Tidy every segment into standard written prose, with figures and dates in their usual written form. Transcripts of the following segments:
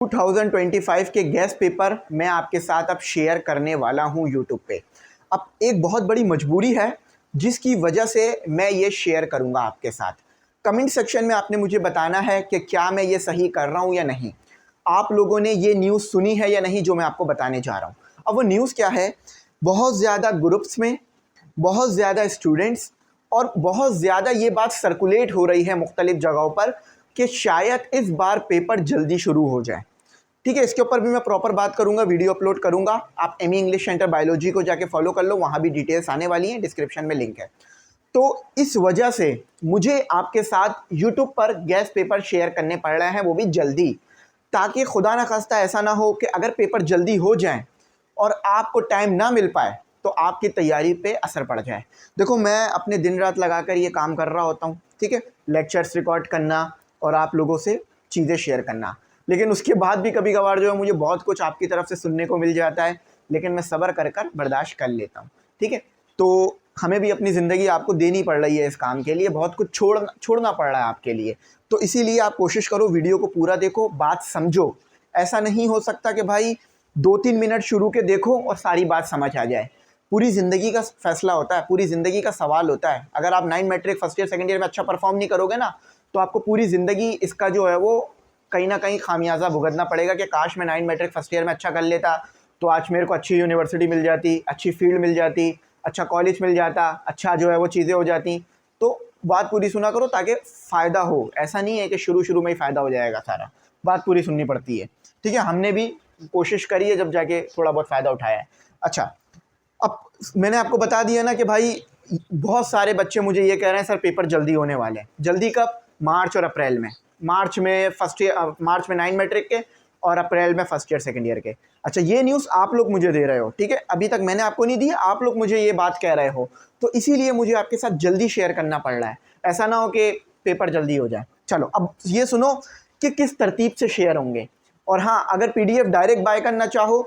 2025 के guest paper मैं आपके साथ अब शेयर करने वाला हूं यूट्यूब पे। अब एक बहुत बड़ी मजबूरी है जिसकी वजह से मैं ये शेयर करूंगा आपके साथ। कमेंट सेक्शन में आपने मुझे बताना है कि क्या मैं ये सही कर रहा हूं या नहीं। आप लोगों ने ये न्यूज़ सुनी है या नहीं जो मैं आपको बताने जा रहा हूँ। अब वो न्यूज़ क्या है, बहुत ज़्यादा ग्रुप्स में बहुत ज़्यादा स्टूडेंट्स और बहुत ज़्यादा ये बात सर्कुलेट हो रही है मुख्तलिफ़ जगहों पर कि शायद इस बार पेपर जल्दी शुरू हो जाए। ठीक है, इसके ऊपर भी मैं प्रॉपर बात करूंगा, वीडियो अपलोड करूंगा। आप एमई इंग्लिश सेंटर बायोलॉजी को जाके फॉलो कर लो, वहां भी डिटेल्स आने वाली हैं, डिस्क्रिप्शन में लिंक है। तो इस वजह से मुझे आपके साथ यूट्यूब पर गेस्ट पेपर शेयर करने पड़ रहे हैं, वो भी जल्दी, ताकि खुदा ना खास्ता ऐसा ना हो कि अगर पेपर जल्दी हो जाए और आपको टाइम ना मिल पाए तो आपकी तैयारी पे असर पड़ जाए। देखो, मैं अपने दिन रात लगाकर ये काम कर रहा होता हूँ, ठीक है, लेक्चर्स रिकॉर्ड करना और आप लोगों से चीज़ें शेयर करना, लेकिन उसके बाद भी कभी कभार जो है मुझे बहुत कुछ आपकी तरफ से सुनने को मिल जाता है, लेकिन मैं सब्र कर कर बर्दाश्त कर लेता हूँ। ठीक है, तो हमें भी अपनी ज़िंदगी आपको देनी पड़ रही है, इस काम के लिए बहुत कुछ छोड़ना पड़ रहा है आपके लिए। तो इसीलिए आप कोशिश करो, वीडियो को पूरा देखो, बात समझो। ऐसा नहीं हो सकता कि भाई 2-3 मिनट शुरू के देखो और सारी बात समझ आ जाए। पूरी ज़िंदगी का फैसला होता है, पूरी ज़िंदगी का सवाल होता है। अगर आप 9 matric first year second year में अच्छा परफॉर्म नहीं करोगे ना, तो आपको पूरी ज़िंदगी इसका जो है वो कहीं ना कहीं खामियाजा भुगतना पड़ेगा कि काश मैं 9 मैट्रिक फर्स्ट ईयर में अच्छा कर लेता तो आज मेरे को अच्छी यूनिवर्सिटी मिल जाती, अच्छी फील्ड मिल जाती, अच्छा कॉलेज मिल जाता, अच्छा जो है वो चीज़ें हो जाती। तो बात पूरी सुना करो ताकि फ़ायदा हो। ऐसा नहीं है कि शुरू शुरू में ही फ़ायदा हो जाएगा सारा, बात पूरी सुननी पड़ती है। ठीक है, हमने भी कोशिश करी है, जब जाके थोड़ा बहुत फ़ायदा उठाया है। अच्छा, अब मैंने आपको बता दिया ना कि भाई बहुत सारे बच्चे मुझे ये कह रहे हैं सर पेपर जल्दी होने वाले हैं। जल्दी कब? मार्च और अप्रैल में। मार्च में 9 मैट्रिक के और अप्रैल में फर्स्ट ईयर सेकंड ईयर के। अच्छा, ये न्यूज़ आप लोग मुझे दे रहे हो, ठीक है, अभी तक मैंने आपको नहीं दी, आप लोग मुझे ये बात कह रहे हो, तो इसीलिए मुझे आपके साथ जल्दी शेयर करना पड़ रहा है। ऐसा ना हो कि पेपर जल्दी हो जाए। चलो, अब ये सुनो कि किस तरतीब से शेयर होंगे। और हाँ, अगर PDF डायरेक्ट बाय करना चाहो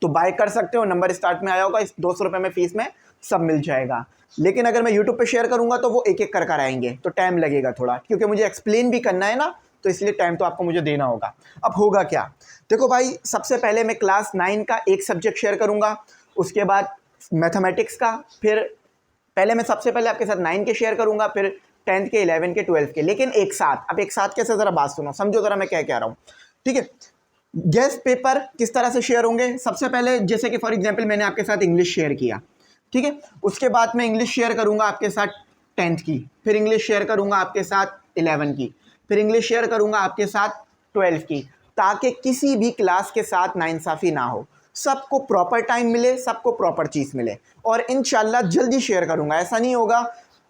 तो बाय कर सकते हो, नंबर स्टार्ट में आया होगा, इस 200 रुपये में फ़ीस में सब मिल जाएगा। लेकिन अगर मैं यूट्यूब पे शेयर करूंगा तो वो एक एक कर आएंगे, तो टाइम लगेगा थोड़ा, क्योंकि मुझे एक्सप्लेन भी करना है ना, तो इसलिए टाइम तो आपको मुझे देना होगा। अब होगा क्या, देखो भाई, सबसे पहले मैं क्लास 9 का एक सब्जेक्ट शेयर करूंगा, उसके बाद मैथमेटिक्स का, फिर पहले मैं सबसे पहले आपके साथ 9 के शेयर करूंगा, फिर 10th के, 11 के, 12 के, लेकिन एक साथ। अब एक साथ कैसे, ज़रा बात सुनो, समझो ज़रा मैं क्या कह रहा हूँ। ठीक है, गेस्ट पेपर किस तरह से शेयर होंगे। सबसे पहले जैसे कि फॉर एग्जांपल मैंने आपके साथ इंग्लिश शेयर किया, ठीक है, उसके बाद मैं इंग्लिश शेयर करूंगा आपके साथ 10th की, फिर इंग्लिश शेयर करूंगा आपके साथ 11 की, फिर इंग्लिश शेयर करूंगा आपके साथ 12 की, ताकि किसी भी क्लास के साथ नाइंसाफ़ी ना हो, सबको प्रॉपर टाइम मिले, सबको प्रॉपर चीज़ मिले। और इंशाल्लाह जल्दी शेयर करूंगा, ऐसा नहीं होगा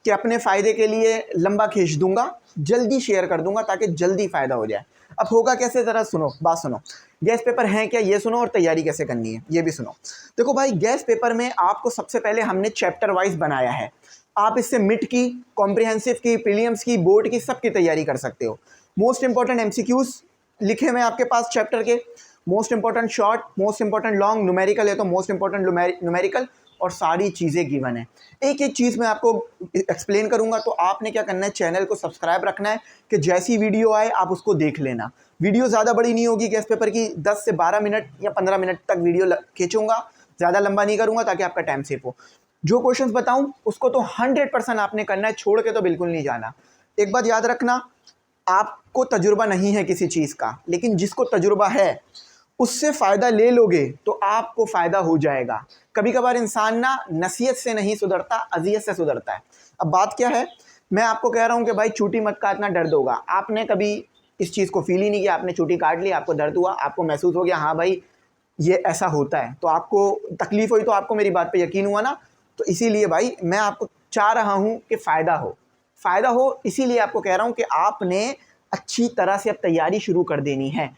कि अपने फ़ायदे के लिए लंबा खींच दूंगा, जल्दी शेयर कर दूंगा ताकि जल्दी फ़ायदा हो जाए। अब होगा कैसे, ज़रा सुनो, बात सुनो। गेस्ट पेपर हैं क्या ये सुनो, और तैयारी कैसे करनी है ये भी सुनो। देखो भाई, गेस्ट पेपर में आपको सबसे पहले हमने चैप्टर वाइज बनाया है। आप इससे मिड की, कॉम्प्रिहेंसिव की, प्रीलिम्स की, बोर्ड की, सबकी तैयारी कर सकते हो। मोस्ट इंपॉर्टेंट MCQs लिखे हुए आपके पास चैप्टर के, most important short, most important long, numerical है तो मोस्ट इंपॉर्टेंट न्यूमेरिकल, और सारी चीज़ें गिवन है। एक एक चीज़ मैं आपको एक्सप्लेन करूंगा, तो आपने क्या करना है, चैनल को सब्सक्राइब रखना है कि जैसी वीडियो आए आप उसको देख लेना। वीडियो ज़्यादा बड़ी नहीं होगी, गेस्ट पेपर की 10 से 12 मिनट या 15 मिनट तक वीडियो खींचूंगा, ज़्यादा लंबा नहीं करूंगा ताकि आपका टाइम सेफ हो। जो क्वेश्चंस बताऊं उसको तो 100% आपने करना है, छोड़ के तो बिल्कुल नहीं जाना। एक बात याद रखना, आपको तजुर्बा नहीं है किसी चीज़ का, लेकिन जिसको तजुर्बा है उससे फ़ायदा ले लोगे तो आपको फ़ायदा हो जाएगा। कभी कभार इंसान ना नसीहत से नहीं सुधरता, अज़ियत से सुधरता है। अब बात क्या है, मैं आपको कह रहा हूँ कि भाई चूटी मत काटना, दर्द होगा। आपने कभी इस चीज़ को फील ही नहीं किया, आपने चूटी काट ली, आपको दर्द हुआ, आपको महसूस हो गया हाँ भाई ये ऐसा होता है, तो आपको तकलीफ़ हुई, तो आपको मेरी बात पे यकीन हुआ ना। तो इसीलिए भाई मैं आपको चाह रहा हूँ कि फ़ायदा हो, फ़ायदा हो, इसीलिए आपको कह रहा हूँ कि आपने अच्छी तरह से अब तैयारी शुरू कर देनी है।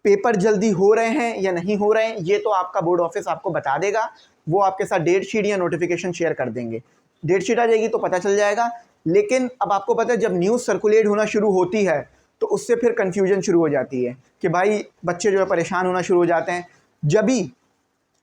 पेपर जल्दी हो रहे हैं या नहीं हो रहे हैं ये तो आपका बोर्ड ऑफिस आपको बता देगा, वो आपके साथ डेट शीट या नोटिफिकेशन शेयर कर देंगे। डेट शीट आ जाएगी तो पता चल जाएगा। लेकिन अब आपको पता है, जब न्यूज़ सर्कुलेट होना शुरू होती है तो उससे फिर कन्फ्यूजन शुरू हो जाती है कि भाई बच्चे जो है परेशान होना शुरू हो जाते हैं। जब भी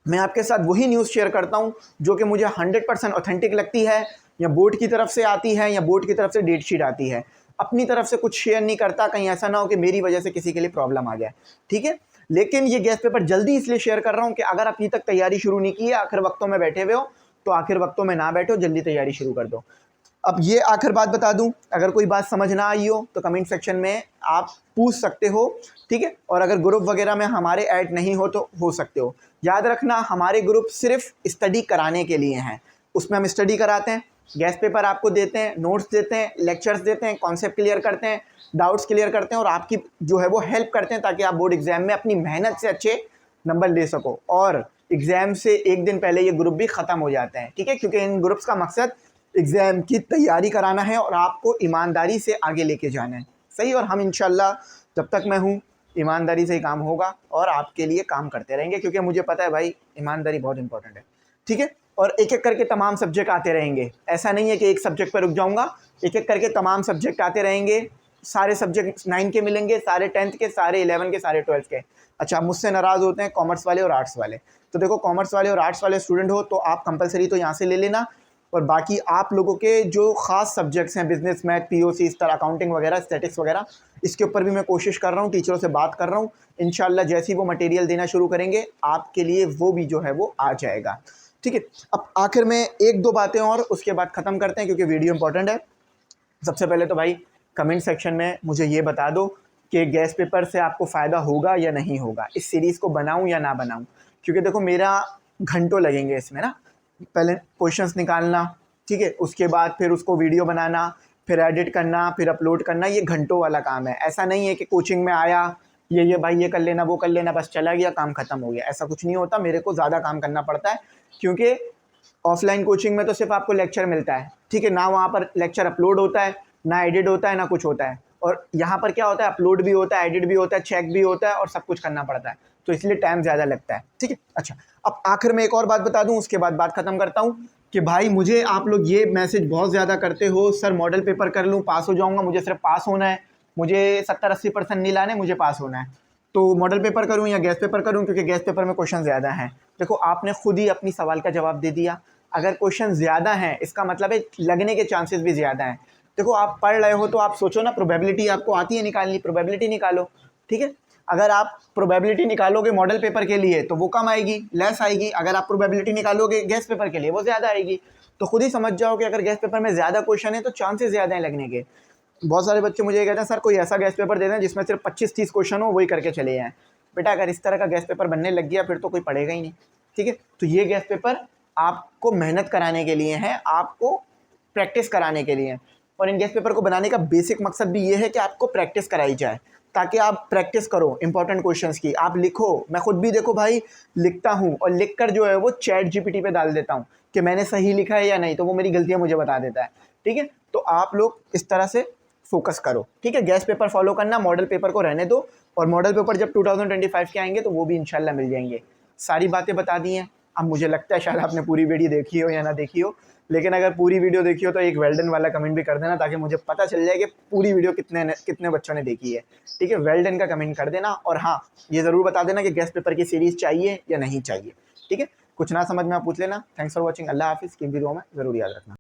मैं आपके साथ वही न्यूज़ शेयर करता हूँ जो कि मुझे 100% ऑथेंटिक लगती है, या बोर्ड की तरफ से आती है, या बोर्ड की तरफ से डेट शीट आती है। अपनी तरफ से कुछ शेयर नहीं करता, कहीं ऐसा ना हो कि मेरी वजह से किसी के लिए प्रॉब्लम आ जाए, ठीक है। लेकिन ये गेस्ट पेपर जल्दी इसलिए शेयर कर रहा हूँ कि अगर अभी तक तैयारी शुरू नहीं की है, आखिर वक्तों में बैठे हुए हो, तो आखिर वक्तों में ना बैठो, जल्दी तैयारी शुरू कर दो। अब ये आखिर बात बता दूं, अगर कोई बात समझ ना आई हो तो कमेंट सेक्शन में आप पूछ सकते हो, ठीक है। और अगर ग्रुप वगैरह में हमारे ऐड नहीं हो तो हो सकते हो। याद रखना, हमारे ग्रुप सिर्फ स्टडी कराने के लिए हैं। उसमें हम स्टडी कराते हैं, गेस्ट पेपर आपको देते हैं, नोट्स देते हैं, लेक्चर्स देते हैं, कॉन्सेप्ट क्लियर करते हैं, डाउट्स क्लियर करते हैं और आपकी जो है वो हेल्प करते हैं ताकि आप बोर्ड एग्जाम में अपनी मेहनत से अच्छे नंबर ले सको। और एग्ज़ाम से एक दिन पहले ये ग्रुप भी ख़त्म हो जाते हैं, ठीक है, क्योंकि इन ग्रुप्स का मकसद एग्ज़ाम की तैयारी कराना है और आपको ईमानदारी से आगे लेके जाना है, सही। और हम इंशाल्लाह जब तक मैं हूँ ईमानदारी से ही काम होगा और आपके लिए काम करते रहेंगे, क्योंकि मुझे पता है भाई ईमानदारी बहुत इंपॉर्टेंट है, ठीक है। और एक एक करके तमाम सब्जेक्ट आते रहेंगे, ऐसा नहीं है कि एक सब्जेक्ट पर रुक जाऊँगा, एक एक करके तमाम सब्जेक्ट आते रहेंगे। सारे सब्जेक्ट 9 के मिलेंगे, सारे 10th के, सारे 11 के, सारे 12th के। अच्छा, मुझसे नाराज़ होते हैं कॉमर्स वाले और आर्ट्स वाले, तो देखो कॉमर्स वाले और आर्ट्स वाले स्टूडेंट हो तो आप कंपलसरी तो यहाँ से ले लेना, और बाकी आप लोगों के जो ख़ास सब्जेक्ट्स हैं, बिजनेस, मैथ, पीओसी, इस तरह अकाउंटिंग वगैरह, स्टैटिक्स वगैरह, इसके ऊपर भी मैं कोशिश कर रहा हूँ, टीचरों से बात कर रहा हूँ। इंशाल्लाह जैसे ही वो मटेरियल देना शुरू करेंगे आपके लिए वो भी जो है वो आ जाएगा, ठीक है। अब आखिर में एक दो बातें और, उसके बाद ख़त्म करते हैं क्योंकि वीडियो इंपॉर्टेंट है। सबसे पहले तो भाई कमेंट सेक्शन में मुझे ये बता दो कि गेस्ट पेपर से आपको फ़ायदा होगा या नहीं होगा, इस सीरीज़ को बनाऊँ या ना बनाऊँ, क्योंकि देखो मेरा घंटों लगेंगे इसमें ना। पहले क्वेश्चंस निकालना, ठीक है, उसके बाद फिर उसको वीडियो बनाना, फिर एडिट करना, फिर अपलोड करना, ये घंटों वाला काम है। ऐसा नहीं है कि कोचिंग में आया ये भाई ये कर लेना, वो कर लेना, बस चला गया, काम ख़त्म हो गया, ऐसा कुछ नहीं होता। मेरे को ज़्यादा काम करना पड़ता है, क्योंकि ऑफलाइन कोचिंग में तो सिर्फ आपको लेक्चर मिलता है, ठीक है, ना वहाँ पर लेक्चर अपलोड होता है, ना एडिट होता है, ना कुछ होता है। और यहाँ पर क्या होता है, अपलोड भी होता है, एडिट भी होता है, चेक भी होता है और सब कुछ करना पड़ता है, तो इसलिए टाइम ज़्यादा लगता है, ठीक है। अच्छा, अब आखिर में एक और बात बता दूं, उसके बाद बात ख़त्म करता हूँ कि भाई मुझे आप लोग ये मैसेज बहुत ज़्यादा करते हो, सर मॉडल पेपर कर लूँ पास हो जाऊँगा, मुझे सिर्फ पास होना है, मुझे 70-80% नहीं लाने, मुझे पास होना है, तो मॉडल पेपर करूँ या गेस्ट पेपर करूँ, क्योंकि गेस्ट पेपर में क्वेश्चन ज़्यादा हैं। देखो आपने खुद ही अपनी सवाल का जवाब दे दिया, अगर क्वेश्चन ज़्यादा हैं इसका मतलब है लगने के चांसेस भी ज़्यादा हैं। देखो आप पढ़ रहे हो तो आप सोचो ना, प्रोबेबिलिटी आपको आती है निकालनी, प्रोबेबिलिटी निकालो, ठीक है। अगर आप प्रोबेबिलिटी निकालोगे मॉडल पेपर के लिए तो वो कम आएगी, लेस आएगी। अगर आप प्रोबेबिलिटी निकालोगे गेस्ट पेपर के लिए वो ज़्यादा आएगी। तो खुद ही समझ जाओ कि अगर गेस्ट पेपर में ज़्यादा क्वेश्चन है तो चांसेस ज़्यादा हैं लगने के। बहुत सारे बच्चे मुझे ये कहते हैं सर कोई ऐसा गेस्ट पेपर दे दें जिसमें सिर्फ 25-30 क्वेश्चन हो, वही करके चले जाएँ। बेटा अगर इस तरह का गेस्ट पेपर बनने लग गया फिर तो कोई पढ़ेगा ही नहीं, ठीक है। तो ये गेस्ट पेपर आपको मेहनत कराने के लिए है, आपको प्रैक्टिस कराने के लिए। और इन गेस्ट पेपर को बनाने का बेसिक मकसद भी ये है कि आपको प्रैक्टिस कराई जाए, ताकि आप प्रैक्टिस करो इंपॉर्टेंट क्वेश्चंस की, आप लिखो। मैं खुद भी देखो भाई लिखता हूँ और लिख कर जो है वो चैट जीपीटी पे डाल देता हूँ कि मैंने सही लिखा है या नहीं, तो वो मेरी गलतियाँ मुझे बता देता है, ठीक है। तो आप लोग इस तरह से फोकस करो, ठीक है। गेस्ट पेपर फॉलो करना, मॉडल पेपर को रहने दो, और मॉडल पेपर जब 2025 के आएंगे तो वो भी इंशाल्लाह मिल जाएंगे। सारी बातें बता दी हैं। अब मुझे लगता है शायद आपने पूरी वीडियो देखी हो या ना देखी हो, लेकिन अगर पूरी वीडियो देखी हो तो एक वेल डन वाला कमेंट भी कर देना, ताकि मुझे पता चल जाए कि पूरी वीडियो कितने बच्चों ने देखी है, ठीक है। वेल डन का कमेंट कर देना, और हाँ ये ज़रूर बता देना कि गेस्ट पेपर की सीरीज़ चाहिए या नहीं चाहिए, ठीक है। कुछ ना समझ में आप पूछ लेना। थैंक्स फॉर वॉचिंग, अल्लाह हाफिज़, कीमती दुआ में ज़रूर याद रखना।